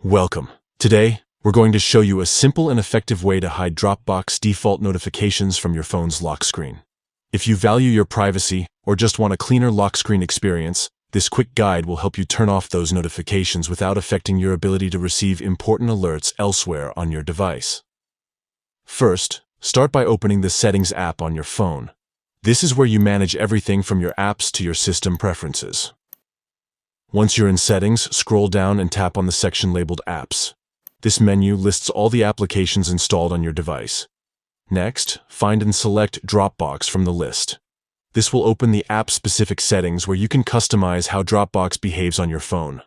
Welcome. Today, we're going to show you a simple and effective way to hide Dropbox default notifications from your phone's lock screen. If you value your privacy or just want a cleaner lock screen experience, this quick guide will help you turn off those notifications without affecting your ability to receive important alerts elsewhere on your device. First, start by opening the Settings app on your phone. This is where you manage everything from your apps to your system preferences. Once you're in Settings, scroll down and tap on the section labeled Apps. This menu lists all the applications installed on your device. Next, find and select Dropbox from the list. This will open the app-specific settings where you can customize how Dropbox behaves on your phone.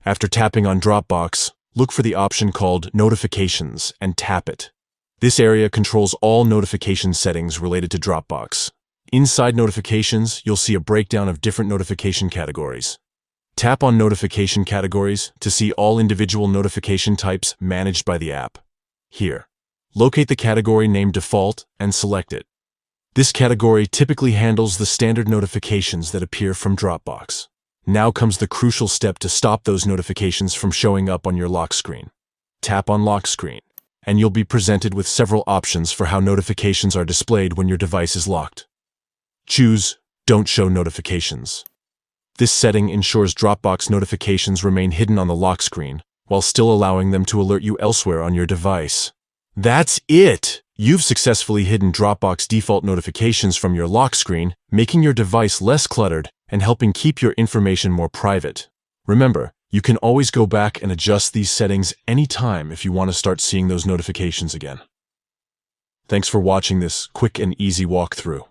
After tapping on Dropbox, look for the option called Notifications and tap it. This area controls all notification settings related to Dropbox. Inside Notifications, you'll see a breakdown of different notification categories. Tap on Notification Categories to see all individual notification types managed by the app. Here, locate the category named Default and select it. This category typically handles the standard notifications that appear from Dropbox. Now comes the crucial step to stop those notifications from showing up on your lock screen. Tap on Lock Screen, and you'll be presented with several options for how notifications are displayed when your device is locked. Choose Don't Show Notifications. This setting ensures Dropbox notifications remain hidden on the lock screen, while still allowing them to alert you elsewhere on your device. That's it! You've successfully hidden Dropbox default notifications from your lock screen, making your device less cluttered and helping keep your information more private. Remember, you can always go back and adjust these settings anytime if you want to start seeing those notifications again. Thanks for watching this quick and easy walkthrough.